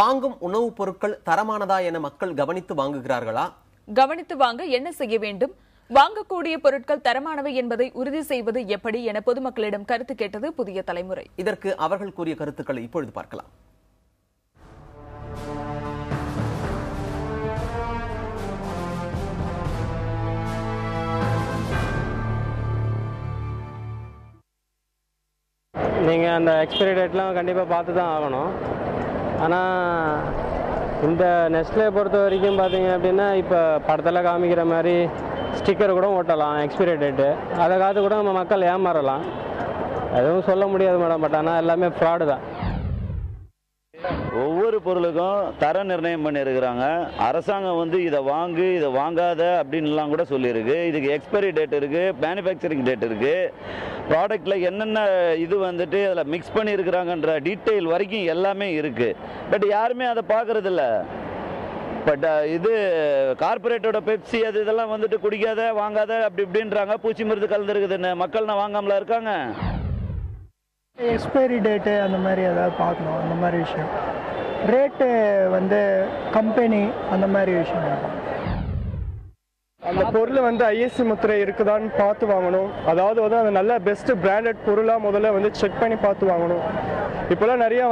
வாங்கும் உணவுப் பொருட்கள் தரமானதா என மக்கள் கவனித்து வாங்குகிறார்களா? கவனித்து வாங்க என்ன செய்ய வேண்டும்? வாங்கக்கூடிய பொருட்கள் தரமானவை என்பதை உறுதி செய்வது எப்படி என பொதுமக்களிடம் கருத்து கேட்டது புதிய தலைமுறை. இதற்கு அவர்கள் கூறிய கருத்துக்களை இப்பொழுது பார்க்கலாம். நீங்கள் அந்த எக்ஸ்பைரி டேட்லாம் கண்டிப்பாக பார்த்து தான் ஆகணும். ஆனால் இந்த நெஸ்ட்லே பொறுத்த வரைக்கும் பார்த்தீங்க அப்படின்னா இப்போ படத்தில் காமிக்கிற மாதிரி ஸ்டிக்கர் கூட ஓட்டலாம் எக்ஸ்பைரி டேட்டு, அதை காத்து கூட நம்ம மக்கள் ஏமாறலாம். எதுவும் சொல்ல முடியாது மேடம். பட் ஆனால் எல்லாமே ஃப்ராடு தான். ஒவ்வொரு பொருளுக்கும் தர நிர்ணயம் பண்ணியிருக்கிறாங்க. அரசாங்கம் இதை வாங்கு இதை வாங்காத அப்படின்லாம் கூட சொல்லியிருக்கு. இதுக்கு எக்ஸ்பைரி டேட் இருக்குது, மேனுஃபேக்சரிங் டேட் இருக்குது, ப்ராடக்டில் என்னென்ன இது அதில் மிக்ஸ் பண்ணியிருக்கிறாங்கன்ற டீட்டெயில் வரைக்கும் எல்லாமே இருக்குது. பட் யாருமே அதை பார்க்குறதில்ல. பட் இது கார்பரேட்டோட பெப்சி அது இதெல்லாம் குடிக்காத வாங்காத அப்படி இப்படின்றாங்க. பூச்சி மருந்து கலந்துருக்குதுன்னு மக்கள்னா வாங்காமல இருக்காங்க. எக்ஸ்பைரி டேட்டு அந்த மாதிரி ஏதாவது பார்க்கணும். அந்த மாதிரி விஷயம் ரேட்டு கம்பெனி அந்த மாதிரி விஷயம். அந்த பொருள் ஐஎஸ்சி முத்திரை இருக்குதான்னு பார்த்து வாங்கணும். அதாவது அந்த நல்ல பெஸ்ட் பிராண்டட் பொருளாக முதல்ல செக் பண்ணி பார்த்து வாங்கணும். இப்போலாம் நிறையா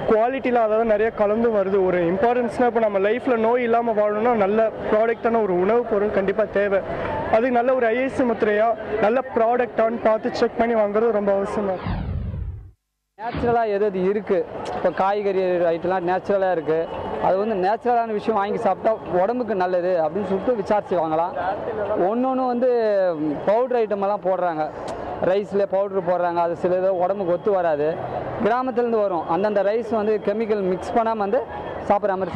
குவாலிட்டிலாம் அதாவது நிறைய கலந்து வருது. ஒரு இம்பார்ட்டன்ஸ்னால் இப்போ நம்ம லைஃப்பில் நோய் இல்லாமல் வாழணும்னா நல்ல ப்ராடக்டான ஒரு உணவுப் பொருள் கண்டிப்பாக தேவை. அதுக்கு நல்ல ஒரு ஐஎஸ்சி முத்திரையாக நல்ல ப்ராடக்டான்னு பார்த்து செக் பண்ணி வாங்குறது ரொம்ப அவசியமாக. நேச்சுரலாக எது இருக்குது, இப்போ காய்கறி ஐட்டம்லாம் நேச்சுரலாக இருக்குது. அது நேச்சுரலான விஷயம் வாங்கி சாப்பிட்டா உடம்புக்கு நல்லது அப்படின்னு சொல்லிட்டு விசாரித்து வாங்கலாம். ஒன்று பவுட்ரு ஐட்டமெல்லாம் போடுறாங்க, ரைஸில் பவுட்ரு போடுறாங்க. அது சில இது உடம்புக்கு ஒத்து வராது. கிராமத்துலேருந்து வரும் அந்தந்த ரைஸ் கெமிக்கல் மிக்ஸ் பண்ணாமல் சாப்பிட்ற மாதிரி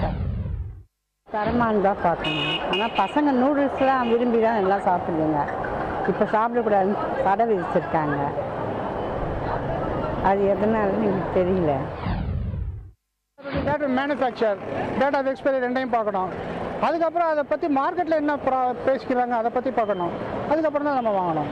தரமானு தான் பார்க்கணும். ஆனால் பசங்க நூடுல்ஸ்லாம் விரும்பி தான் எல்லாம் சாப்பிடுதுங்க. இப்போ சாப்பிடக்கூடாதுன்னு தடை விதிச்சிருக்காங்க. அது எதனாலன்னு எனக்கு தெரியல. Date manufacture, date of expiry ரெண்டையும் பார்க்கணும். அதுக்கப்புறம் அதை பற்றி மார்க்கெட்டில் என்ன பேசிக்கிறாங்க அதை பற்றி பார்க்கணும். அதுக்கப்புறம் தான் நம்ம வாங்கணும்.